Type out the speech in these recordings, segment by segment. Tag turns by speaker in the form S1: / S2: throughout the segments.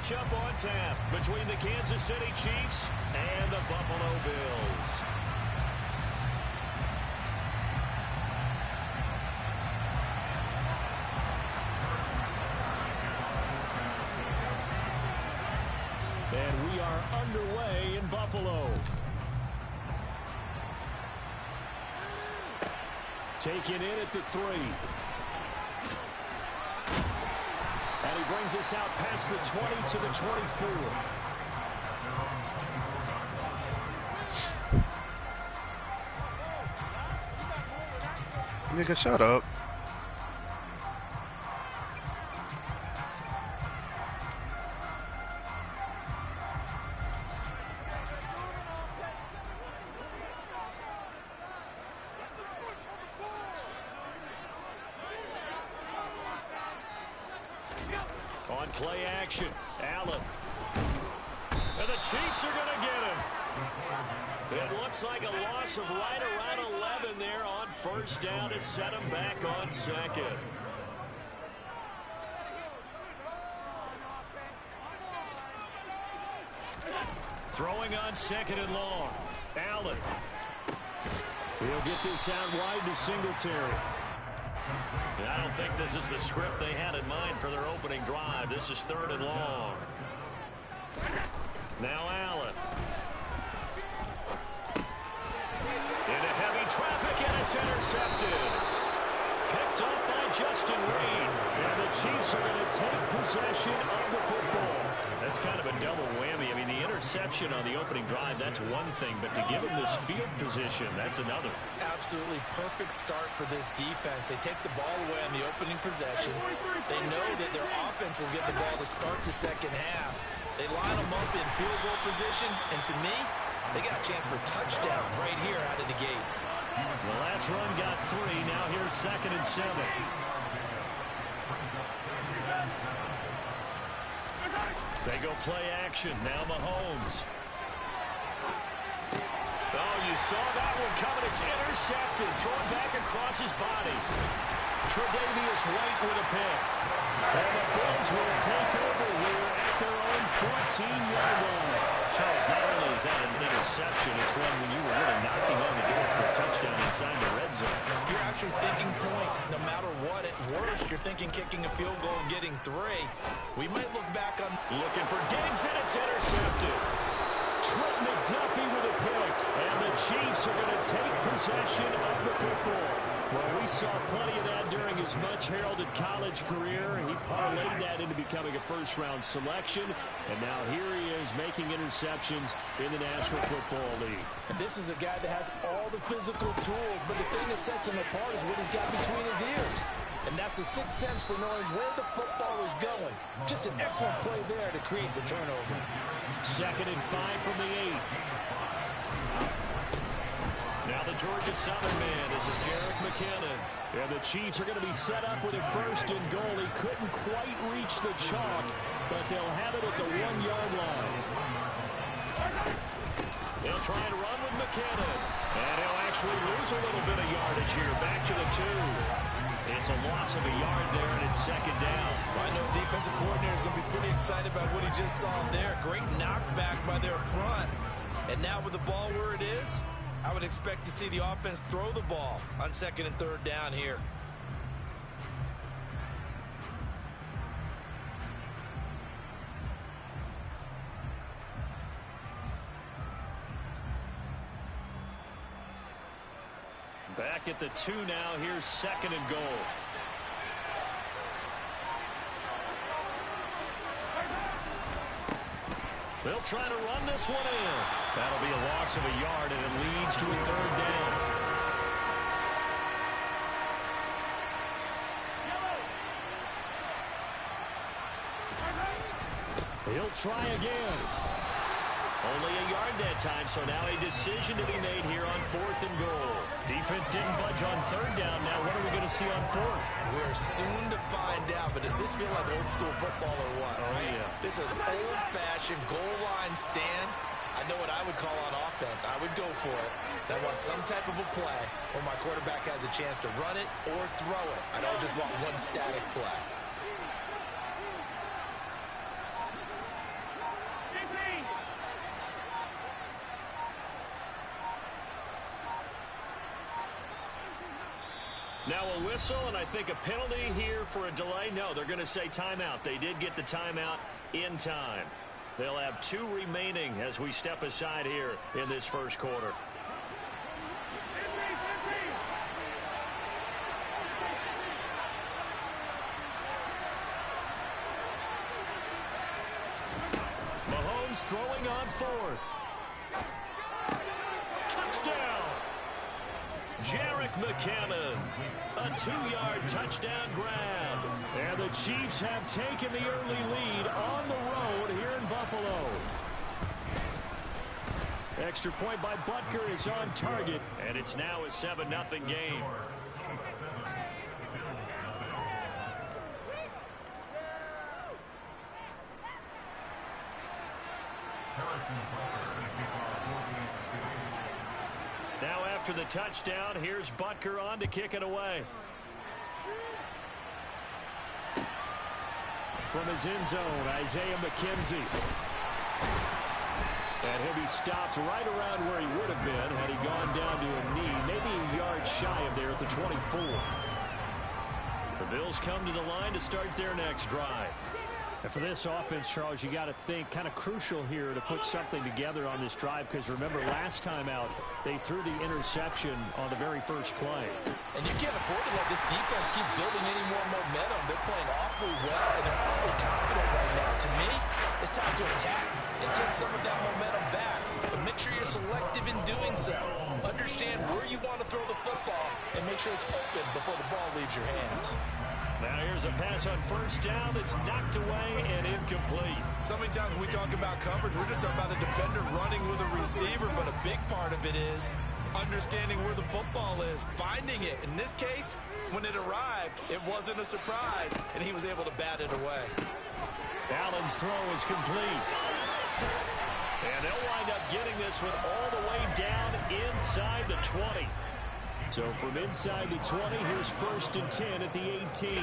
S1: matchup on tap between the Kansas City Chiefs and the Buffalo Bills. And we are underway in Buffalo. Taken in at the 3. And he brings us out past the 20 to the 24.
S2: Nigga, shut up.
S1: On play action, Allen. And the Chiefs are going to get him. It looks like a loss of right around 11 there on first down to set him back on second. Throwing on second and long. Allen. He'll get this out wide to Singletary. I don't think this is the script they had in mind for their opening drive. This is third and long. Now Allen. Into heavy traffic, and it's intercepted. Picked up by Justin Reed. And the Chiefs are going to take possession of the football. That's kind of a double whammy. I mean, the interception on the opening drive, that's one thing. But to give them this field position, that's another.
S3: Absolutely perfect start for this defense. They take the ball away on the opening possession. They know that their offense will get the ball to start the second half. They line them up in field goal position. And to me, they got a chance for a touchdown right here out of the gate.
S1: The last run got 3. Now here's second and 7. They go play action. Now Mahomes. Oh, you saw that one coming. It's intercepted. Thrown back across his body. Tre'Davious White with a pick. And the Bills will take over here at their own 14-yard line. Charles, not only is that an interception, it's one when you were really knocking on the door for a touchdown inside the red zone.
S3: You're actually thinking points. No matter what, at worst, you're thinking kicking a field goal and getting 3. We might look back on...
S1: Looking for Diggs, and it's intercepted. Trent McDuffie with a pick. And the Chiefs are going to take possession of the football. Well, we saw plenty of that during his much-heralded college career. He parlayed that into becoming a first-round selection. And now here he is making interceptions in the National Football League.
S3: And this is a guy that has all the physical tools, but the thing that sets him apart is what he's got between his ears. And that's the sixth sense for knowing where the football is going. Just an excellent play there to create the turnover.
S1: Second and 5 from the 8. Now the Georgia Southern man. This is Jerick McKinnon. And the Chiefs are going to be set up with a first and goal. He couldn't quite reach the chalk, but they'll have it at the 1-yard line. They'll try and run with McKinnon. And he'll actually lose a little bit of yardage here. Back to the 2. It's a loss of a yard there, and it's second down.
S3: I know defensive coordinator is going to be pretty excited about what he just saw there. Great knockback by their front. And now with the ball where it is, I would expect to see the offense throw the ball on second and third down here.
S1: Back at the 2 now. Here's second and goal. They'll try to run this one in. That'll be a loss of a yard, and it leads to a third down. He'll try again. Only a yard that time, so now a decision to be made here on fourth and goal. Defense didn't budge on third down. Now what are we going to see on fourth?
S3: We're soon to find out, but does this feel like old school football or what?
S1: Oh, yeah.
S3: This is an old-fashioned goal line stand. I know what I would call on offense. I would go for it. I want some type of a play where my quarterback has a chance to run it or throw it. I don't just want one static play.
S1: Now a whistle, and I think a penalty here for a delay. No, they're going to say timeout. They did get the timeout in time. They'll have 2 remaining as we step aside here in this first quarter. Mahomes throwing on 4th. Touchdown! Jerick McKinnon, a 2-yard touchdown grab. And the Chiefs have taken the early lead on the road here in Buffalo. Extra point by Butker is on target, and it's now a 7-0 game. Now after the touchdown, here's Butker on to kick it away. From his end zone, Isaiah McKenzie. And he'll be stopped right around where he would have been had he gone down to a knee, maybe a yard shy of there at the 24. The Bills come to the line to start their next drive. And for this offense, Charles, you got to think kind of crucial here to put something together on this drive, because remember last time out they threw the interception on the very first play.
S3: And you can't afford to let this defense keep building any more momentum. They're playing awfully well, and they're awfully confident right now. To me, it's time to attack and take some of that momentum back. But make sure you're selective in doing so. Understand where you want to throw the football and make sure it's open before the ball leaves your hands.
S1: Now here's a pass on first down that's knocked away and incomplete.
S3: So many times when we talk about coverage, we're just talking about a defender running with a receiver, but a big part of it is understanding where the football is, finding it. In this case, when it arrived, it wasn't a surprise, and he was able to bat it away.
S1: Allen's throw is complete. And they'll wind up getting this one all the way down inside the 20. So from inside the 20, here's 1st and 10 at the 18.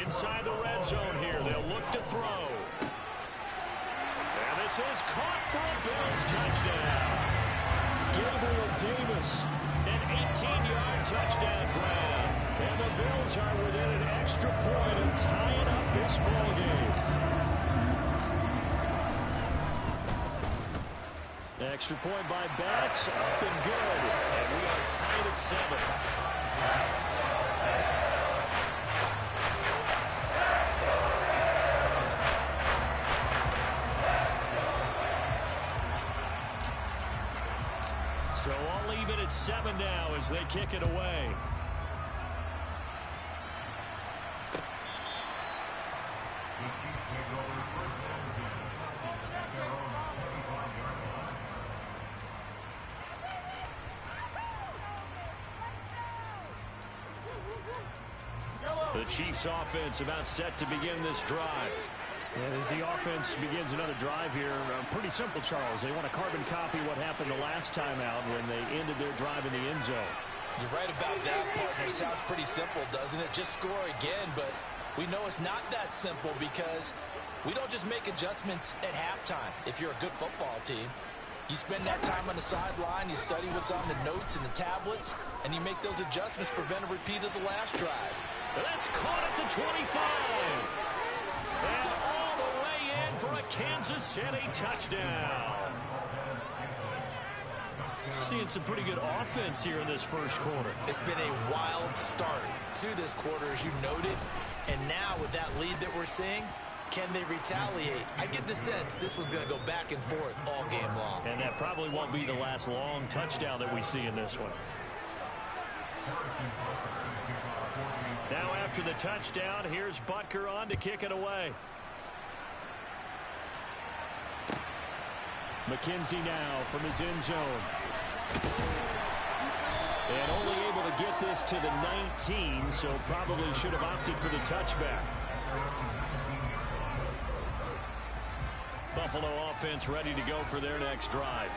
S1: Inside the red zone here, they'll look to throw. And this is caught for a Bills touchdown. Gabriel Davis, an 18-yard touchdown grab. And the Bills are within an extra point of tying up this ball game. Extra point by Bass, up and good. And we are tied at 7. So I'll leave it at 7 now as they kick it away. The Chiefs offense about set to begin this drive. And as the offense begins another drive here, pretty simple, Charles. They want to carbon copy what happened the last time out when they ended their drive in the end zone.
S3: You're right about that, partner. Sounds pretty simple, doesn't it? Just score again, but we know it's not that simple because we don't just make adjustments at halftime if you're a good football team. You spend that time on the sideline, you study what's on the notes and the tablets, and you make those adjustments to prevent a repeat of the last drive.
S1: That's caught at the 25. And all the way in for a Kansas City touchdown. Seeing some pretty good offense here in this first quarter.
S3: It's been a wild start to this quarter, as you noted. And now with that lead that we're seeing, can they retaliate? I get the sense this one's going to go back and forth all game long.
S1: And that probably won't be the last long touchdown that we see in this one. Now after the touchdown, here's Butker on to kick it away. McKenzie now from his end zone. And only able to get this to the 19, so probably should have opted for the touchback. Buffalo offense ready to go for their next drive.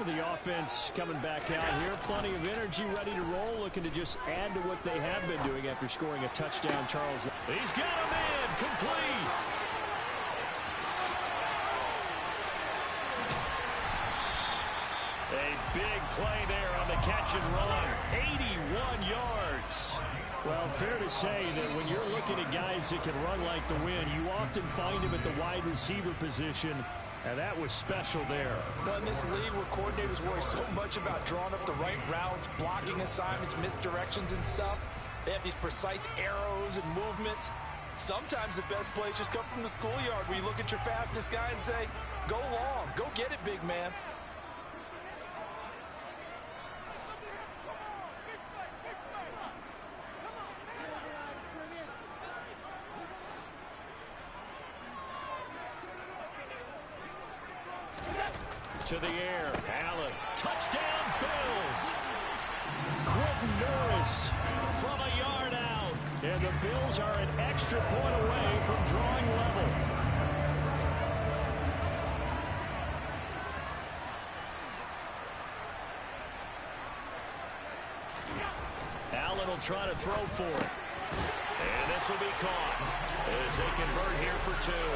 S1: The offense coming back out here. Plenty of energy, ready to roll, looking to just add to what they have been doing after scoring a touchdown, Charles. He's got him in, complete. A big play there on the catch and run. 81 yards. Well, fair to say that when you're looking at guys that can run like the wind, you often find them at the wide receiver position, and that was special there.
S3: Well, in this league where coordinators worry so much about drawing up the right routes, blocking assignments, misdirections and stuff, they have these precise arrows and movements. Sometimes the best plays just come from the schoolyard where you look at your fastest guy and say, go long, go get it, big man.
S1: To the air, Allen, touchdown Bills. Quentin Norris from a yard out, and the Bills are an extra point away from drawing level. Allen will try to throw for it. And this will be caught as they convert here for two.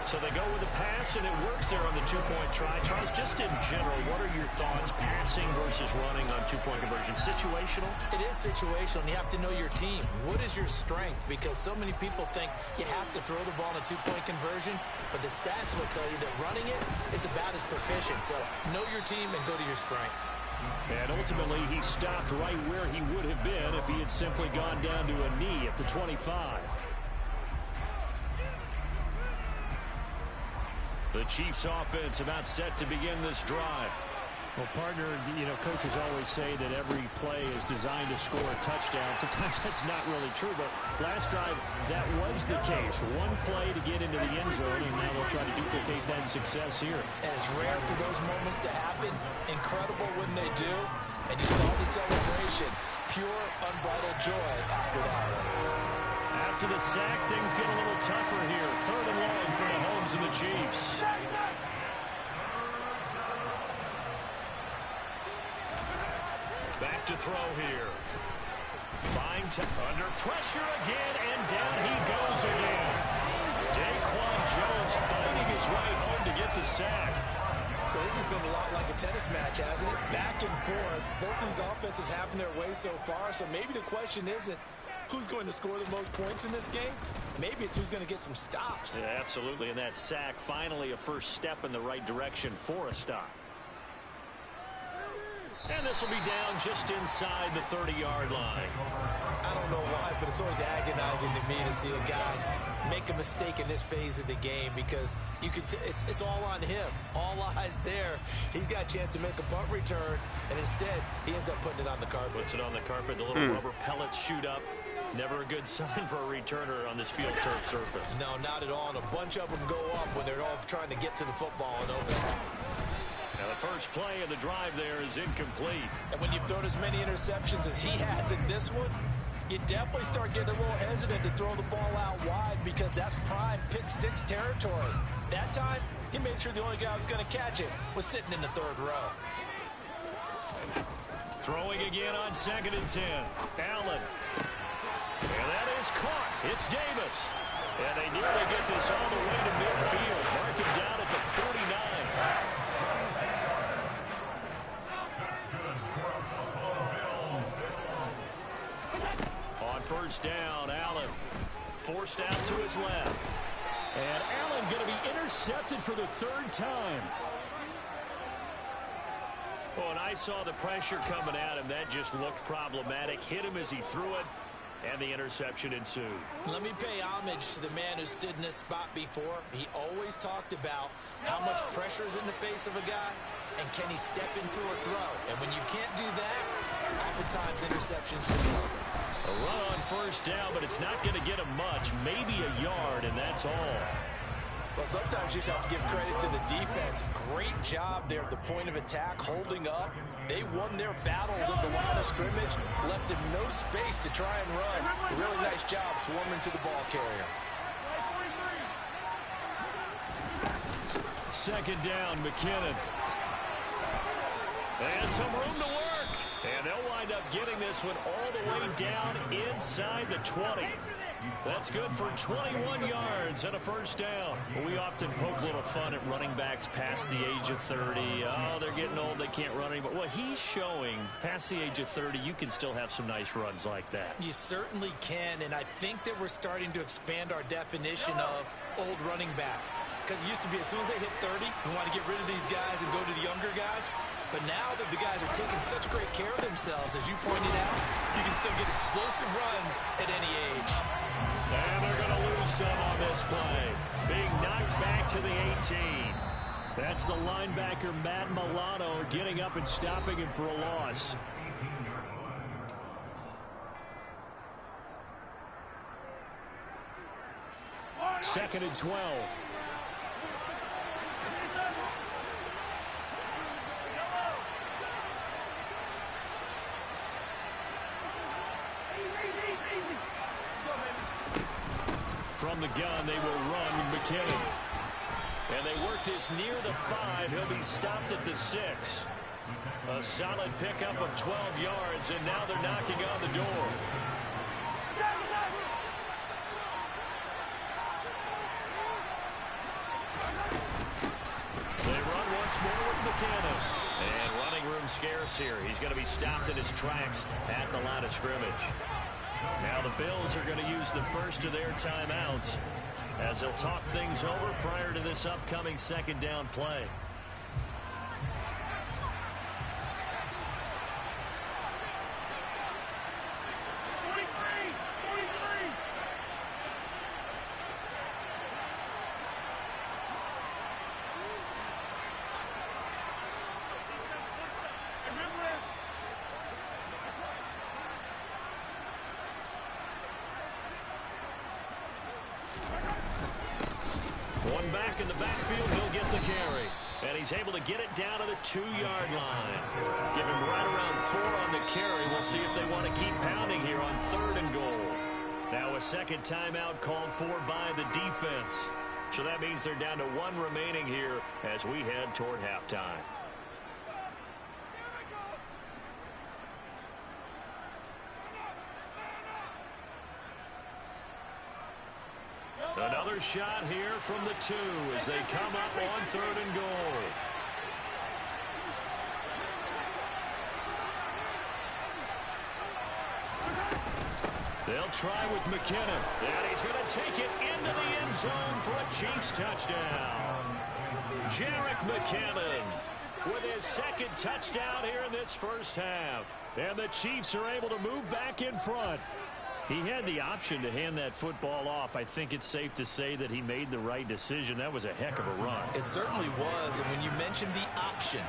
S1: So they go with the pass, and it works there on the two-point try. Charles, just in general, what are your thoughts, passing versus running on two-point conversion? Situational?
S3: It is situational, and you have to know your team. What is your strength? Because so many people think you have to throw the ball in a two-point conversion, but the stats will tell you that running it is about as proficient. So know your team and go to your strength.
S1: And ultimately, he stopped right where he would have been if he had simply gone down to a knee at the 25. The Chiefs offense about set to begin this drive. Well, partner, you know, coaches always say that every play is designed to score a touchdown. Sometimes that's not really true, but last drive, that was the case. One play to get into the end zone, and now they'll try to duplicate that success here.
S3: And it's rare for those moments to happen. Incredible when they do. And you saw the celebration. Pure, unbridled joy after that one.
S1: After the sack, things get a little tougher here. 3rd and long for the Mahomes and the Chiefs. Back to throw here. Under pressure again, and down he goes again. Daquan Jones fighting his way home to get the sack.
S3: So this has been a lot like a tennis match, hasn't it? Back and forth. Both these offenses happen their way so far, so maybe the question isn't who's going to score the most points in this game. Maybe it's who's going to get some stops.
S1: Yeah, absolutely, and that sack finally a first step in the right direction for a stop. And this will be down just inside the 30-yard line.
S3: I don't know why, but it's always agonizing to me to see a guy make a mistake in this phase of the game because you could it's all on him. All eyes there. He's got a chance to make a punt return, and instead he ends up putting it on the carpet.
S1: Puts it on the carpet. The little rubber pellets shoot up. Never a good sign for a returner on this field turf surface.
S3: No, not at all. And a bunch of them go up when they're all trying to get to the football and open.
S1: Now the first play of the drive there is incomplete.
S3: And when you've thrown as many interceptions as he has in this one, you definitely start getting a little hesitant to throw the ball out wide because that's prime pick six territory. That time, he made sure the only guy who was going to catch it was sitting in the 3rd row.
S1: Throwing again on 2nd and 10. Allen. And that is caught. It's Davis. And they nearly get this all the way to midfield. Mark him down at the 49. On 1st down, Allen forced out to his left. And Allen going to be intercepted for the 3rd time. Oh, and I saw the pressure coming at him. That just looked problematic. Hit him as he threw it, and the interception ensued.
S3: Let me pay homage to the man who stood in this spot before. He always talked about how much pressure is in the face of a guy, and can he step into a throw. And when you can't do that, oftentimes interceptions result.
S1: A run on 1st down, but it's not going to get him much. Maybe a yard, and that's all.
S3: Well, sometimes you just have to give credit to the defense. Great job there at the point of attack, holding up. They won their battles at the line of scrimmage, left him no space to try and run. A really nice job swarming to the ball carrier.
S1: 2nd down, McKinnon. And some room to work. And they'll wind up getting this one all the way down inside the 20. That's good for 21 yards and a first down. We often poke a little fun at running backs past the age of 30. Oh, they're getting old, they can't run anymore. Well, he's showing past the age of 30, you can still have some nice runs like that.
S3: You certainly can, and I think that we're starting to expand our definition of old running back. Because it used to be as soon as they hit 30, we want to get rid of these guys and go to the younger guys. But now that the guys are taking such great care of themselves, as you pointed out, you can still get explosive runs at any age.
S1: And they're going to lose some on this play. Being knocked back to the 18. That's the linebacker, Matt Milano, getting up and stopping him for a loss. Second and 12. From the gun, they will run McKinnon. And they work this near the 5. He'll be stopped at the 6. A solid pickup of 12 yards, and now they're knocking on the door. They run once more with McKinnon. And running room scarce here. He's going to be stopped in his tracks at the line of scrimmage. Now the Bills are going to use the first of their timeouts as they'll talk things over prior to this upcoming second down play. One back in the backfield, he'll get the carry. And he's able to get it down to the 2-yard line. Give him right around 4 on the carry. We'll see if they want to keep pounding here on 3rd and goal. Now a second timeout called for by the defense. So that means they're down to 1 remaining here as we head toward halftime. Another shot here from the 2 as they come up on 3rd and goal. They'll try with McKinnon. And he's going to take it into the end zone for a Chiefs touchdown. Jerick McKinnon with his 2nd touchdown here in this first half. And the Chiefs are able to move back in front. He had the option to hand that football off. I think it's safe to say that he made the right decision. That was a heck of a run.
S3: It certainly was. And when you mentioned the option,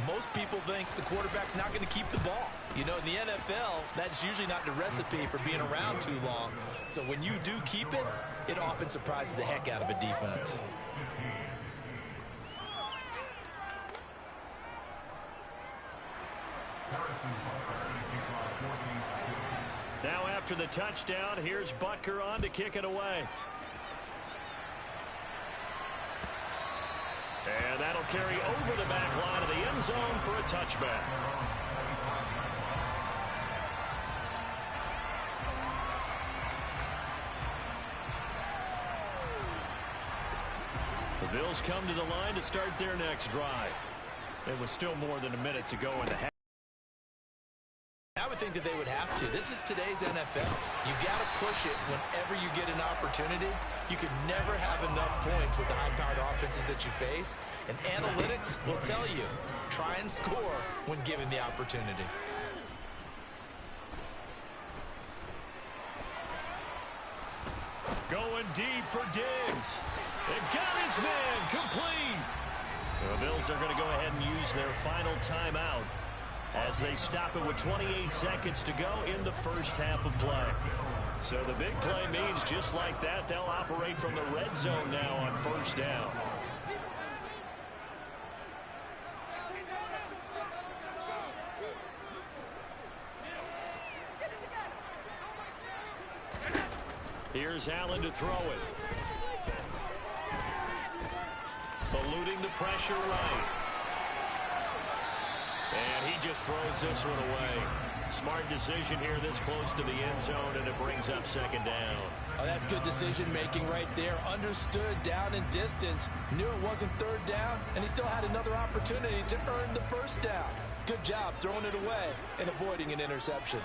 S3: most people think the quarterback's not going to keep the ball. You know, in the NFL, that's usually not the recipe for being around too long. So when you do keep it, it often surprises the heck out of a defense.
S1: Now after the touchdown, here's Butker on to kick it away. And that'll carry over the back line of the end zone for a touchback. The Bills come to the line to start their next drive. It was still more than a minute to go in the half.
S3: I would think that they would have to. This is today's NFL. You got to push it whenever you get an opportunity. You can never have enough points with the high-powered offenses that you face. And analytics will tell you, try and score when given the opportunity.
S1: Going deep for Diggs. They got his man complete. The Bills are going to go ahead and use their final timeout as they stop it with 28 seconds to go in the first half of play. So the big play means just like that, they'll operate from the red zone now on first down. Here's Allen to throw it. Eluding the pressure right. And he just throws this one away. Smart decision here this close to the end zone, and it brings up second down.
S3: Oh, that's good decision-making right there. Understood down and distance. Knew it wasn't third down, and he still had another opportunity to earn the first down. Good job throwing it away and avoiding an interception.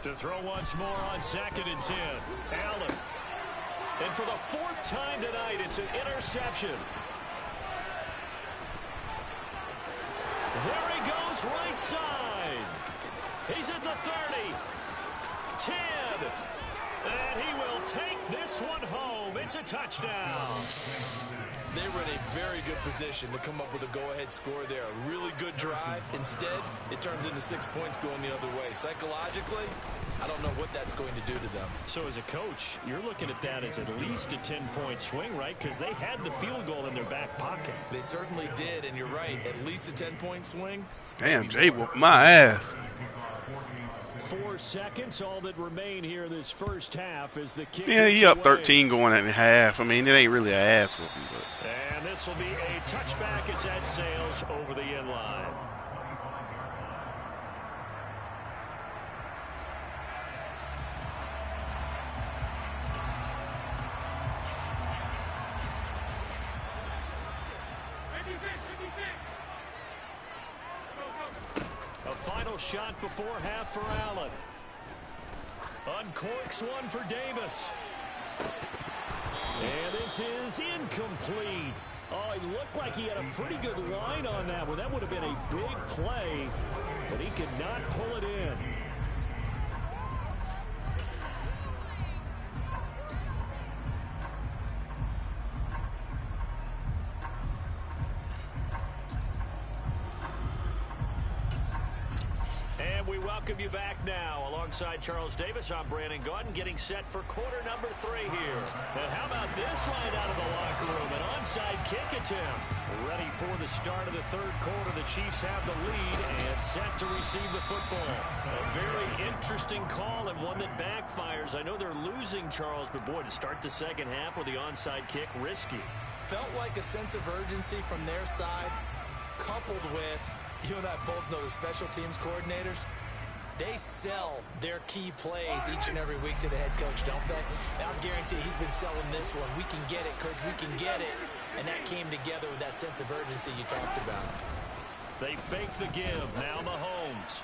S1: To throw once more on 2nd and 10. Allen. And for the 4th time tonight, it's an interception. There he goes, right side. He's at the 30. 10. And he will take this one home. It's a touchdown.
S3: They were in a very good position to come up with a go-ahead score there. A really good drive. Instead, it turns into 6 points going the other way. Psychologically, I don't know what that's going to do to them.
S1: So as a coach, you're looking at that as at least a 10-point swing, right? Because they had the field goal in their back pocket.
S3: They certainly did, and you're right. At least a 10-point swing.
S2: Damn, Jay whooped my ass.
S1: 4 seconds, all that remain here this first half is the kick.
S2: Yeah, he up 13 going at half. I mean, it ain't really an ass whooping, but.
S1: And this will be a touchback as that sails over the end line. A final shot before half for Allen. Uncorks one for Davis. And this is incomplete. Oh, he looked like he had a pretty good line on that one. That would have been a big play, but he could not pull it in. And we welcome you back now. Alongside Charles Davis, I'm Brandon Gaudin, getting set for quarter number 3 here. And how about this line out of the locker room? An onside kick attempt. Ready for the start of the 3rd quarter. The Chiefs have the lead and set to receive the football. A very interesting call and one that backfires. I know they're losing, Charles, but boy, to start the second half with the onside kick, risky.
S3: Felt like a sense of urgency from their side, coupled with, you and I both know the special teams coordinators, they sell their key plays each and every week to the head coach, don't they? And I'll guarantee he's been selling this one. We can get it, coach, we can get it. And that came together with that sense of urgency you talked about.
S1: They fake the give. Now Mahomes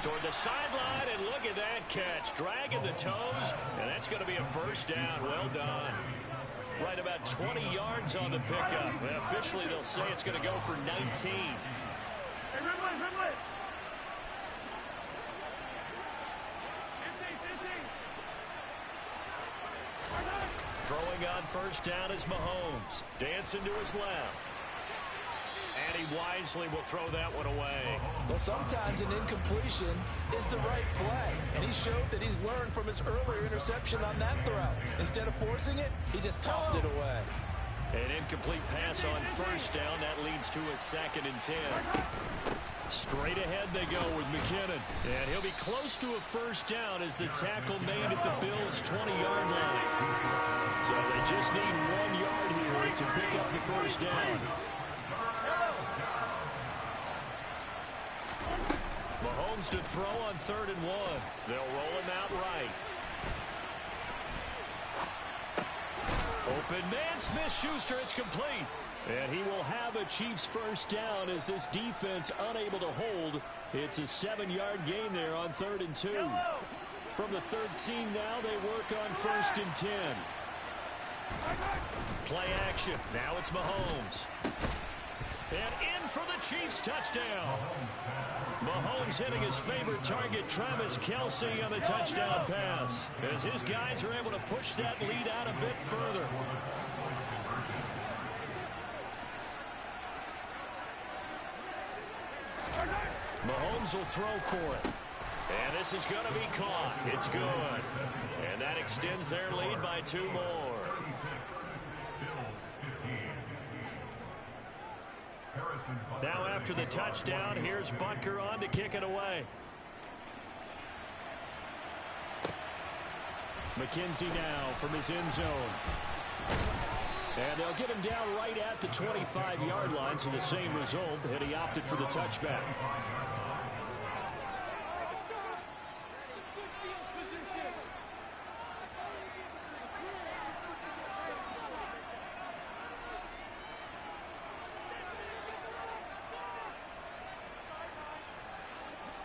S1: toward the sideline, and look at that catch. Dragging the toes, and that's going to be a first down. Well done. Right about 20 yards on the pickup. And officially, they'll say it's going to go for 19. Throwing on first down is Mahomes. Dancing to his left. And he wisely will throw that one away.
S3: Well, sometimes an incompletion is the right play. And he showed that he's learned from his earlier interception on that throw. Instead of forcing it, he just tossed it away.
S1: An incomplete pass on first down. That leads to a 2nd and 10. Straight ahead they go with McKinnon. And he'll be close to a first down as the tackle made at the Bills' 20-yard line. So they just need 1 yard here to pick up the first down. Mahomes to throw on 3rd and 1. They'll roll him out right. Open man, Smith-Schuster, it's complete. And he will have a Chiefs first down as this defense unable to hold. It's a 7-yard gain there on 3rd and 2. From the 13 now, they work on 1st and 10. Play action. Now it's Mahomes. And in for the Chiefs touchdown. Mahomes hitting his favorite target, Travis Kelce, on the touchdown pass, as his guys are able to push that lead out a bit further. Mahomes will throw for it. And this is going to be caught. It's good. And that extends their lead by 2 more. Now after the touchdown, here's Butker on to kick it away. McKenzie now from his end zone. And they'll get him down right at the 25-yard line, so the same result, and he opted for the touchback.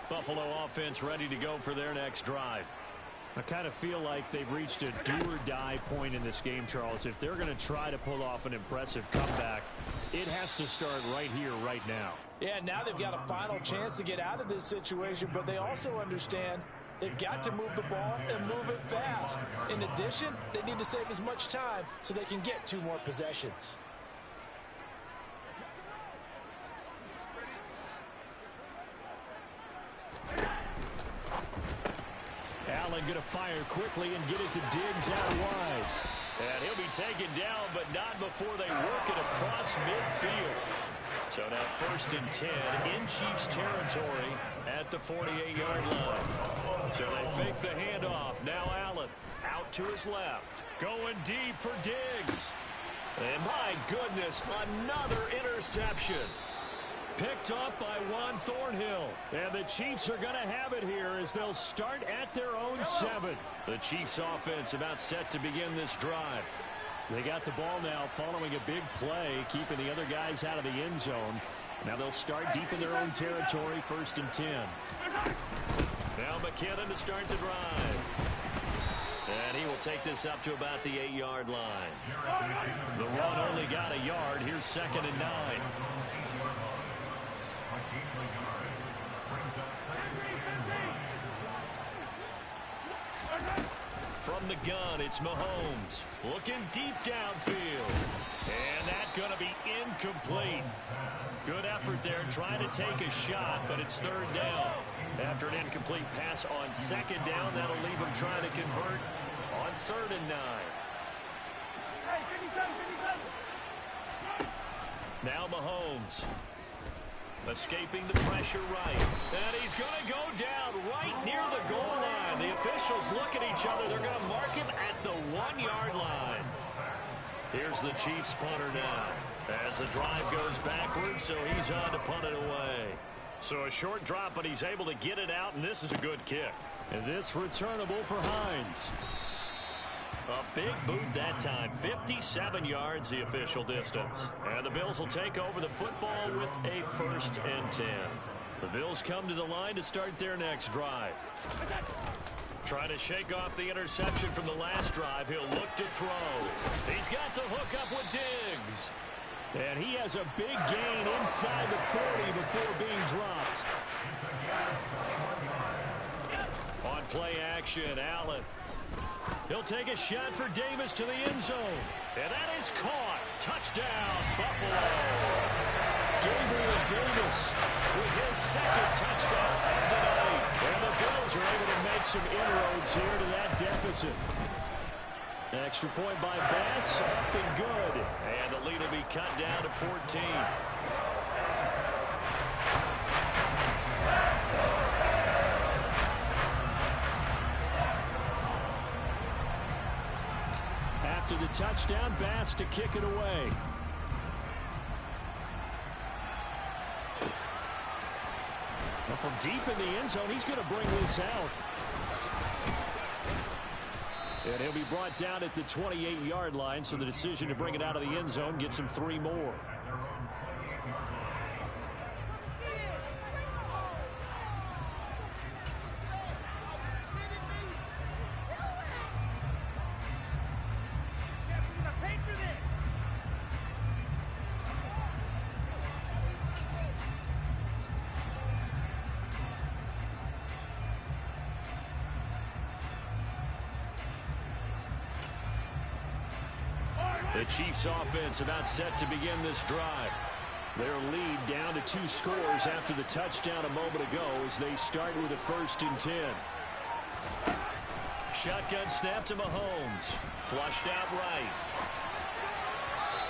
S1: Buffalo offense ready to go for their next drive. I kind of feel like they've reached a do-or-die point in this game, Charles. If they're going to try to pull off an impressive comeback, it has to start right here, right now.
S3: Yeah, now they've got a final chance to get out of this situation, but they also understand they've got to move the ball and move it fast. In addition, they need to save as much time so they can get 2 more possessions.
S1: Allen going to fire quickly and get it to Diggs out wide. And he'll be taken down, but not before they work it across midfield. So now 1st and 10 in Chiefs territory at the 48-yard line. So they fake the handoff. Now Allen out to his left. Going deep for Diggs. And my goodness, another interception. Picked up by Juan Thornhill. And the Chiefs are going to have it here as they'll start at their own 7. The Chiefs offense about set to begin this drive. They got the ball now following a big play, keeping the other guys out of the end zone. Now they'll start deep in their own territory, 1st and 10. Now McKinnon to start the drive. And he will take this up to about the 8-yard line. The run only got a yard. Here's 2nd and 9. From the gun, it's Mahomes. Looking deep downfield. And that's going to be incomplete. Good effort there trying to take a shot, but it's 3rd down. After an incomplete pass on 2nd down, that'll leave him trying to convert on 3rd and 9. Now Mahomes. Escaping the pressure right. And he's going to go down right near the goal line. The officials look at each other. They're going to mark him at the 1-yard line. Here's the Chiefs punter now. As the drive goes backwards, so he's on to punt it away. So a short drop, but he's able to get it out, and this is a good kick. And this returnable for Hines. A big boot that time. 57 yards the official distance. And the Bills will take over the football with a 1st and 10. The Bills come to the line to start their next drive. Trying to shake off the interception from the last drive. He'll look to throw. He's got the hook up with Diggs. And he has a big gain inside the 40 before being dropped. On play action, Allen. He'll take a shot for Davis to the end zone. And that is caught. Touchdown, Buffalo. Gabriel Davis with his 2nd touchdown of the night. And the Bills are able to make some inroads here to that deficit. Extra point by Bass, up and good. And the lead will be cut down to 14. After the touchdown, Bass to kick it away. Well, from deep in the end zone, he's going to bring this out. And he'll be brought down at the 28-yard line, so the decision to bring it out of the end zone gets him 3 more. The Chiefs offense about set to begin this drive. Their lead down to 2 scores after the touchdown a moment ago as they start with a 1st and 10. Shotgun snap to Mahomes. Flushed out right.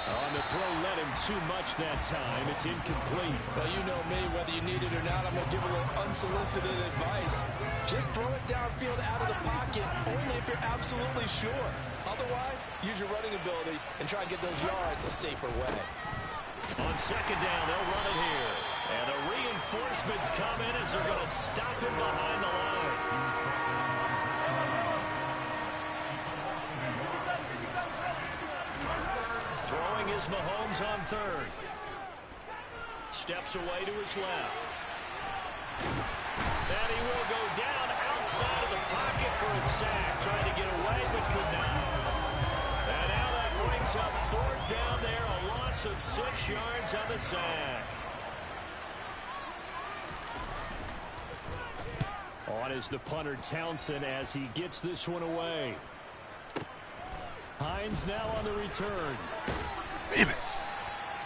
S1: On the throw, led him too much that time. It's incomplete.
S3: Well, you know me, whether you need it or not, I'm going to give a little unsolicited advice. Just throw it downfield out of the pocket, only if you're absolutely sure. Otherwise, use your running ability and try and get those yards a safer way.
S1: On second down, they'll run it here. And the reinforcements come in as they're going to stop him behind the line. Throwing is Mahomes on third. Steps away to his left. And he will go down outside of the pocket for a sack. Trying to get away, but could not. And now that brings up fourth down there. A loss of 6 yards on the sack. On is the punter Townsend as he gets this one away. Hines now on the return.
S2: Damn it.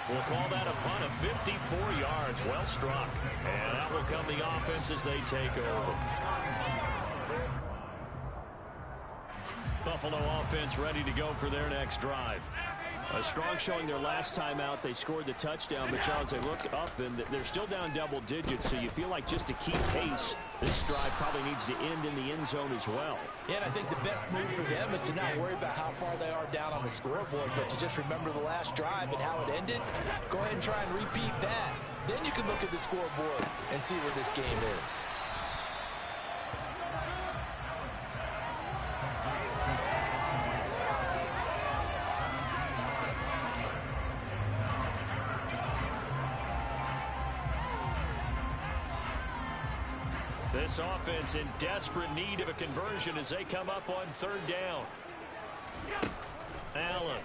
S1: We'll call that a punt of 54 yards. Well struck. And that will come the offense as they take over. Buffalo offense ready to go for their next drive. A strong showing their last time out. They scored the touchdown, but as they look up, and they're still down double digits, so you feel like just to keep pace, this drive probably needs to end in the end zone as well.
S3: Yeah, and I think the best move for them is to not worry about how far they are down on the scoreboard, but to just remember the last drive and how it ended. Go ahead and try and repeat that. Then you can look at the scoreboard and see where this game is.
S1: This offense in desperate need of a conversion as they come up on third down. Allen.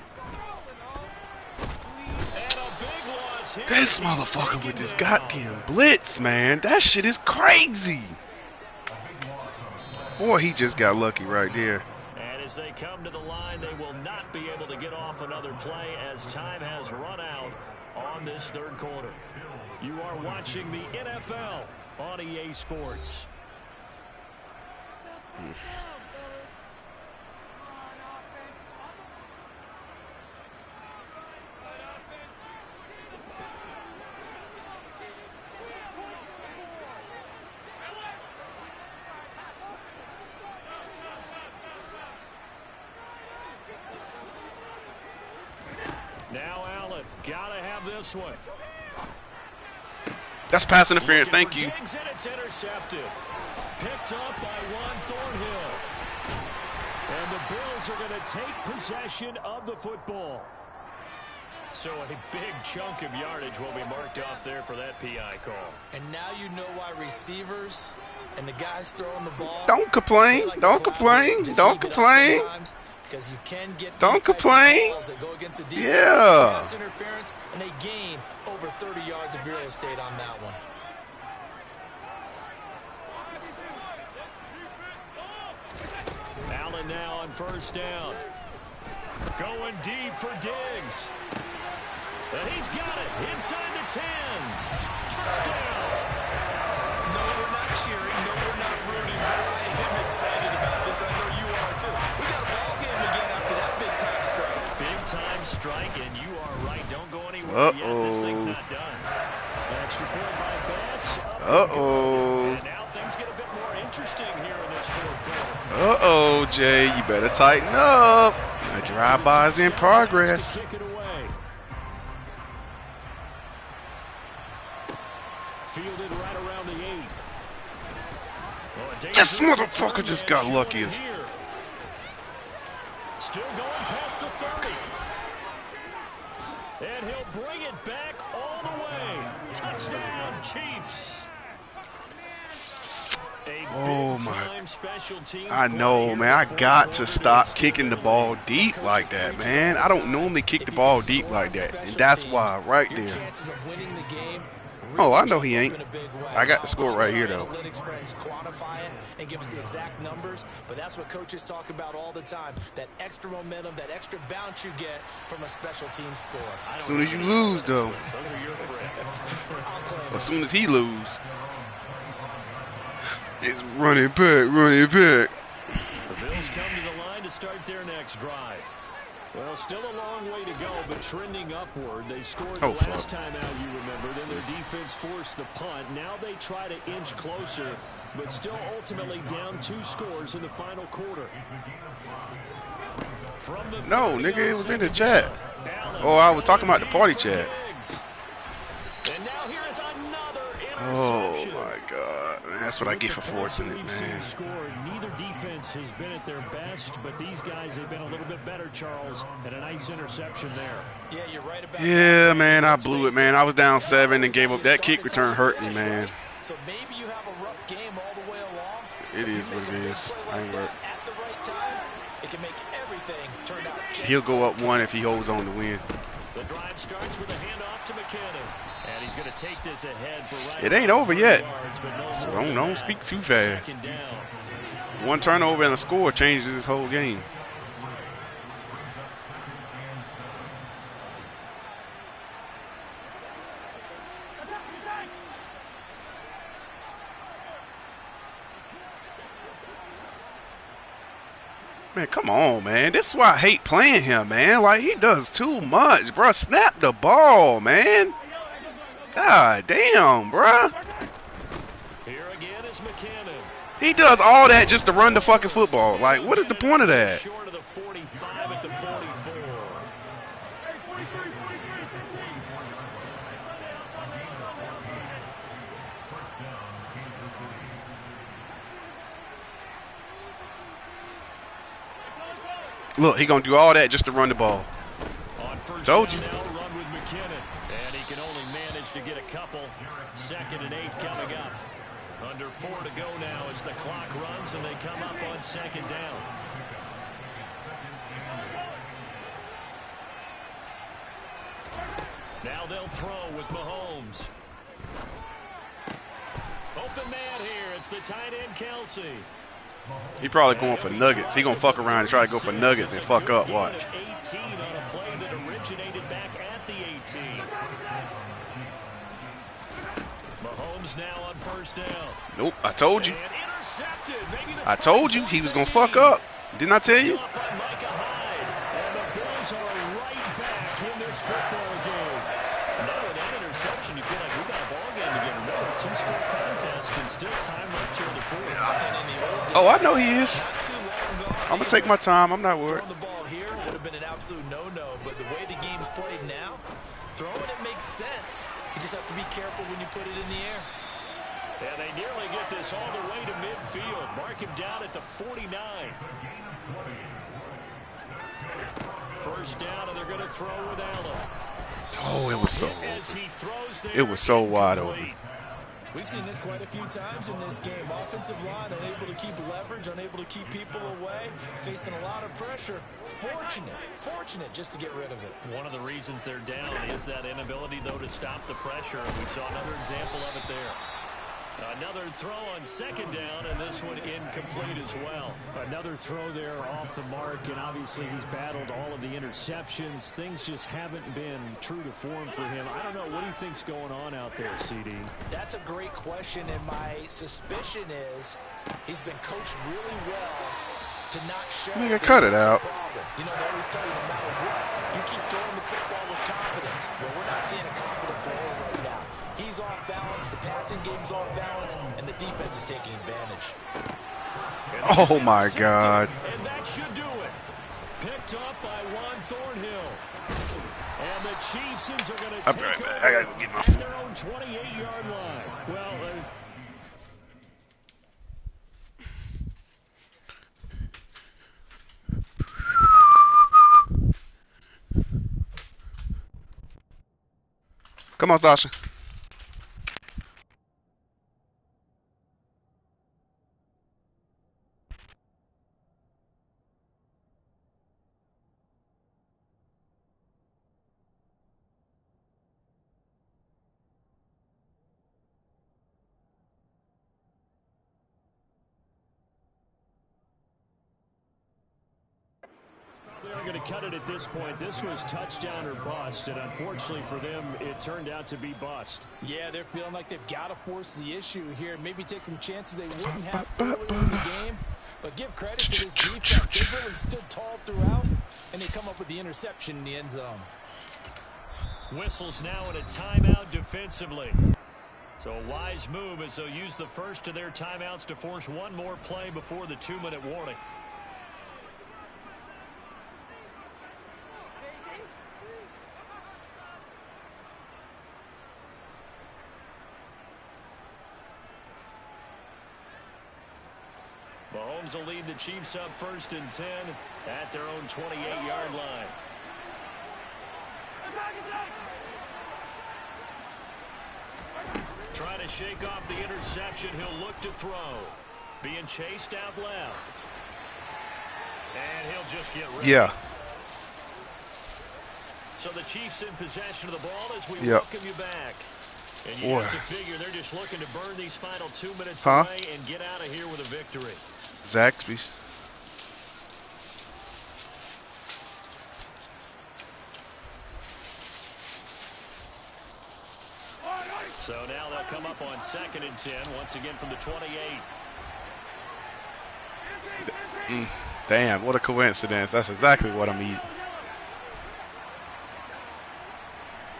S1: And a big loss here.
S2: This motherfucker with this goddamn blitz, man. That shit is crazy. Boy, he just got lucky right there.
S1: And as they come to the line, they will not be able to get off another play as time has run out on this third quarter. You are watching the NFL on EA Sports. Now Allen, gotta have this one.
S2: That's pass interference. Thank you.
S1: And it's intercepted. Picked up by Juan Thornhill. And the Bills are going to take possession of the football. So a big chunk of yardage will be marked off there for that PI call.
S3: And now you know why receivers and the guys throwing the ball.
S2: Don't complain.
S3: Like
S2: Don't complain. Don't complain.
S3: Because you can get
S2: Don't complain.
S3: That go against the defense,
S2: Yeah.
S3: pass interference, and they gain over 30 yards of real estate on that one.
S1: Allen now on first down. Going deep for Diggs. And he's got it inside the 10. Touchdown.
S3: No, we're not cheering. No, we're not rooting. But I am excited about this. I know you are too. We got a ball game again after that big-time strike.
S1: Big-time strike, and you are right. Don't go anywhere yet. This thing's not done. Extra point by Bass. And now things get a bit more interesting here in this fourth quarter.
S2: Jay, you better tighten up. A drive-by's in progress.
S1: Kick it away. Fielded right around the 8.
S2: This motherfucker just got lucky.
S1: Still going past the 30. And he'll bring it back all the way. Touchdown, Chiefs.
S2: Oh my. I know, man. I got to stop kicking the ball deep like that, man. I don't normally kick the ball deep like that. And that's why, right there. Oh, I know he ain't. I got the score right here, though.
S3: Quantify it and give us the exact numbers, but that's what coaches talk about all the time. That extra momentum, that extra bounce you get from a special team score.
S2: As soon as you lose, though. As soon as he lose. It's running back, running back.
S1: The Bills come to the line to start their next drive. Well, still a long way to go, but trending upward. They scored the last time out, you remember. Then their defense forced the punt. Now they try to inch closer, but still ultimately down 2 scores in the final quarter.
S2: No, nigga, it was in the chat. Oh, I was talking about the party chat.
S1: And now here is another
S2: interception. Oh my God, man, that's what I get for forcing it, man.
S1: Neither defense has been at their best, but these guys have been a little bit better, Charles, and a nice interception there.
S3: Yeah, you're right about
S2: yeah, man, I blew it, man. I was down 7 and gave up. That kick return hurt me, man.
S3: So maybe you have a rough game all the way along.
S2: It is what it is. I ain't work.
S3: At the right time, it can make everything turn out.
S2: He'll go up 1 if he holds on to win.
S1: The drive starts with a handoff to McKinnon, and he's going to take this ahead for right.
S2: It ain't over yet,
S1: yards,
S2: so don't speak too fast. 1 turnover and a score changes this whole game. Man, come on, man. This is why I hate playing him, man. Like, he does too much, bro. Snap the ball, man. God damn, bro.
S1: Here again is McKinnon.
S2: He does all that just to run the fucking football. Like, what is the point of that?
S1: Short of the 45 at the 44.
S2: Look, he gonna do all that just to run the ball. Told you.
S1: Run with McKinnon, and he can only manage to get a couple. 2nd and 8 coming up. Under 4 to go now as the clock runs, and they come up on 2nd down. Now they'll throw with Mahomes. Open man here. It's the tight end, Kelsey.
S2: He probably going for nuggets. He gonna fuck around and try to go for nuggets and fuck up. Watch.
S1: 18 on a play that originated back at the 18. Mahomes now on 1st down.
S2: Nope, I told you. I told you he was gonna fuck up. Didn't I tell you?
S1: And the Bills are right back in this football game. Now with that interception, you feel like we got a ball game together. Remember, 2-score contest and still time left here in the 4th.
S2: Oh, I know he is. I'm gonna take my time. I'm not worried.
S3: The ball here would have been an absolute no-no, but the way the game's played now, throwing it makes sense. You just have to be careful when you put it in the air.
S1: And they nearly get this all the way to midfield. Mark him down at the 49. 1st down, and they're going to throw with Allen.
S2: Oh, it was so open. It was so wide open.
S3: We've seen this quite a few times in this game. Offensive line unable to keep leverage, unable to keep people away, facing a lot of pressure. Fortunate just to get rid of it.
S1: One of the reasons they're down is that inability, though, to stop the pressure. We saw another example of it there. Another throw on 2nd down, and this one incomplete as well. Another throw there off the mark, and obviously he's battled all of the interceptions. Things just haven't been true to form for him. I don't know. What do you think's going on out there, CD?
S3: That's a great question, and my suspicion is he's been coached really well to not show.
S2: Nigga, cut it out.
S3: You know, they always tell you no matter what, you keep throwing the football with confidence. Well, we're not seeing a confident thrower right now. He's off balance, the passing game's off balance, and the defense is taking advantage.
S2: Oh my God.
S1: And that should do it. Picked up by Juan Thornhill. And the Chiefs are going to take
S2: right back. I gotta go get my
S1: at their own 28-yard line. Well,
S2: come on, Sasha.
S1: they're going to cut it at this point. This was touchdown or bust, and unfortunately for them, it turned out to be bust.
S3: Yeah, they're feeling like they've got to force the issue here. Maybe take some chances they wouldn't have earlier in the game. But give credit to this defense. They've really stood tall throughout. and they come up with the interception in the end zone.
S1: Whistles now in a timeout defensively. So a wise move as they'll use the first of their timeouts to force one more play before the 2-minute warning. Mahomes will lead the Chiefs up 1st and 10 at their own 28-yard line. Trying to shake off the interception. He'll look to throw. Being chased out left. And he'll just get rid of it. So the Chiefs in possession of the ball as we welcome you back. And you have to figure they're just looking to burn these final 2 minutes away and get out of here with a victory.
S2: Zaxby's.
S1: So now they'll come up on 2nd and 10 once again from the 28.
S2: Damn, what a coincidence. That's exactly what I'm eating.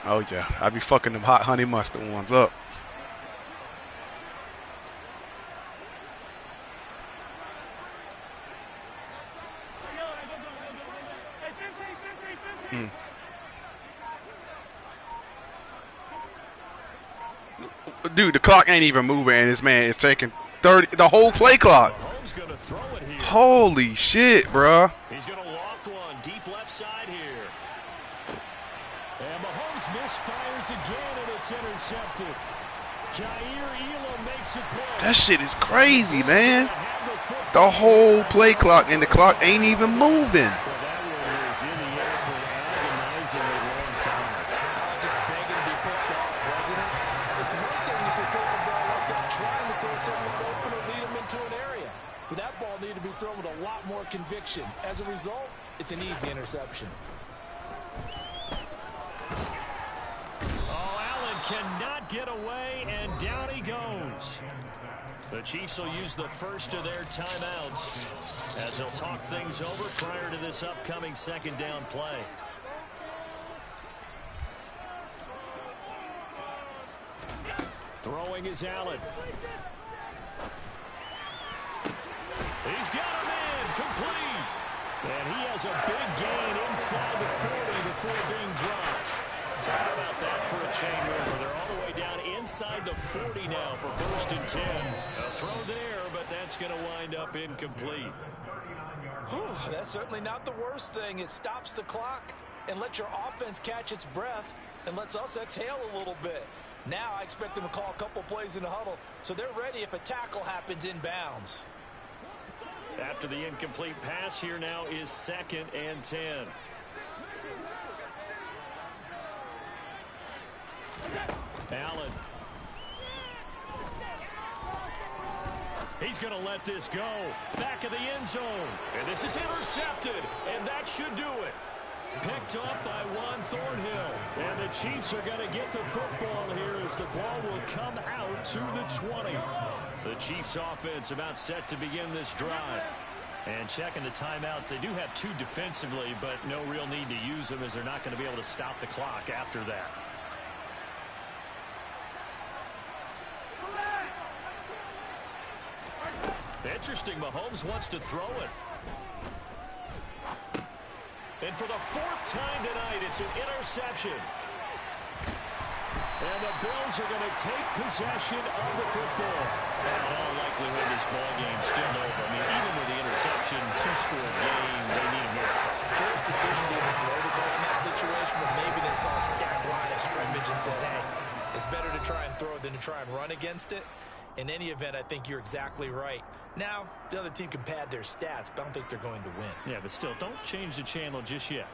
S2: Oh yeah, I be fucking them hot honey mustard ones up. Dude, the clock ain't even moving, and this man is taking 30, the whole play clock. Holy shit, bruh.
S1: He's going to loft one deep left side here. And Mahomes misfires again, and it's intercepted. Jair Elam makes a play.
S2: That shit is crazy, man. The whole play clock, and the clock ain't even moving.
S3: That ball needed to be thrown with a lot more conviction. As a result, it's an easy interception.
S1: Oh, Allen cannot get away, and down he goes. The Chiefs will use the first of their timeouts as they'll talk things over prior to this upcoming 2nd down play. Throwing is Allen. He's got him in, complete. And he has a big gain inside the 40 before being dropped. So how about that for a chain mover? They're all the way down inside the 40 now for 1st and 10. A throw there, but that's going to wind up incomplete.
S3: Whew, that's certainly not the worst thing. It stops the clock and lets your offense catch its breath and lets us exhale a little bit. Now I expect them to call a couple plays in the huddle so they're ready if a tackle happens inbounds.
S1: After the incomplete pass, here now is 2nd and 10. Allen. He's going to let this go. Back of the end zone. And this is intercepted. And that should do it. Picked up by Juan Thornhill. And the Chiefs are going to get the football here as the ball will come out to the 20. The Chiefs offense about set to begin this drive. And checking the timeouts, they do have 2 defensively, but no real need to use them as they're not going to be able to stop the clock after that. Interesting, Mahomes wants to throw it. And for the 4th time tonight, it's an interception. And the Bills are going to take possession of the football. And in all likelihood, this ball game's still over. I mean, even with the interception, 2-score game, they need a miracle.
S3: Choice decision to even throw the ball in that situation, but maybe they saw a stacked line of scrimmage and said, hey, it's better to try and throw than to try and run against it. In any event, I think you're exactly right. Now, the other team can pad their stats, but I don't think they're going to win.
S1: Yeah, but still, don't change the channel just yet.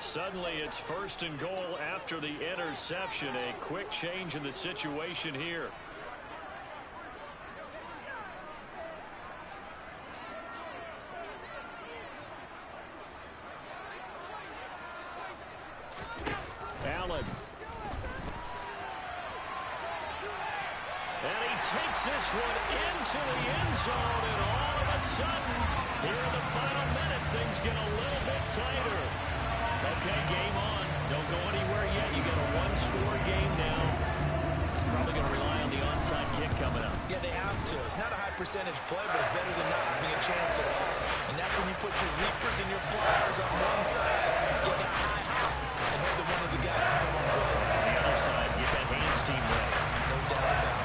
S1: Suddenly, it's 1st and goal after the interception. A quick change in the situation here. Allen. And he takes this one into the end zone, and all of a sudden, here in the final minute, things get a little bit tighter. Okay, game on. Don't go anywhere yet. You got a one-score game now. Probably going to rely on the onside kick coming up.
S3: Yeah, they have to. It's not a high percentage play, but it's better than not having a chance at all. And that's when you put your leapers and your flyers on one side, get that high hop, and hope that one of the guys can come on with it.
S1: On the other side, get that hands team ready.
S3: No doubt about it.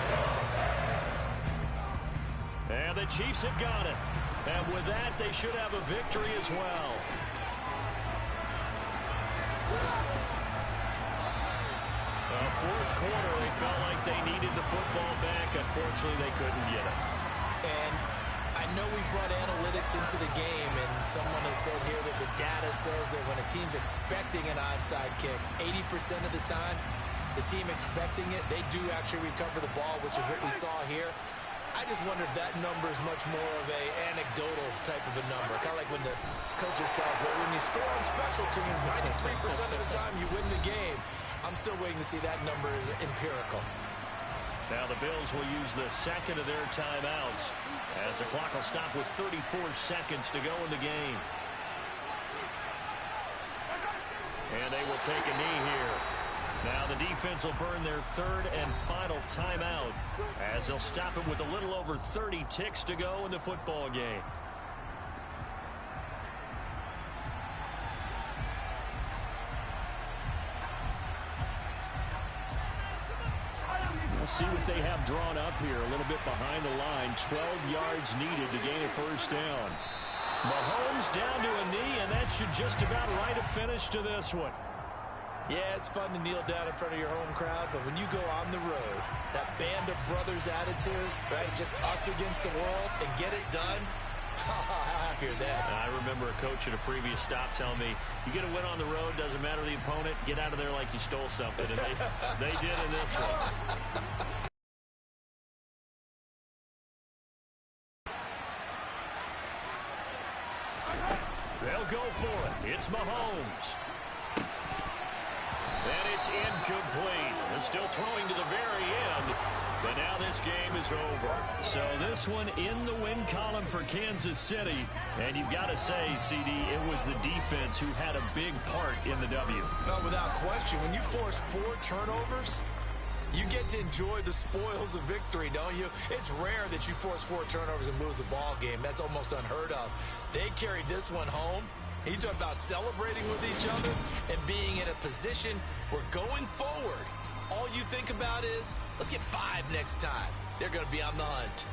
S1: And the Chiefs have got it. And with that, they should have a victory as well. Fourth quarter, they felt like they needed the football back. Unfortunately, they couldn't get it.
S3: And I know we brought analytics into the game, and someone has said here that the data says that when a team's expecting an onside kick, 80% of the time, the team expecting it, they do actually recover the ball, which is what we saw here. I just wonder if that number is much more of a anecdotal type of a number. Kind of like when the coaches tell us, well, when you score on special teams, 93% of the time you win the game. I'm still waiting to see that number is empirical.
S1: Now the Bills will use the second of their timeouts as the clock will stop with 34 seconds to go in the game. And they will take a knee here. Now the defense will burn their third and final timeout as they'll stop it with a little over 30 ticks to go in the football game. We'll see what they have drawn up here. A little bit behind the line. 12 yards needed to gain a first down. Mahomes down to a knee, and that should just about write a finish to this one.
S3: Yeah, it's fun to kneel down in front of your home crowd, but when you go on the road, that band of brothers attitude, right, just us against the world, and get it done, how happier that.
S1: I remember a coach at a previous stop telling me, you get a win on the road, doesn't matter the opponent, get out of there like you stole something, and they did in this one. They'll go for it. It's Mahomes. And it's incomplete. They're still throwing to the very end. But now this game is over. So this one in the win column for Kansas City. And you've got to say, CD, it was the defense who had a big part in the W.
S3: No, without question. When you force 4 turnovers, you get to enjoy the spoils of victory, don't you? It's rare that you force 4 turnovers and lose a ball game. That's almost unheard of. They carried this one home. He talked about celebrating with each other and being in a position where going forward, all you think about is, let's get 5 next time. They're going to be on the hunt.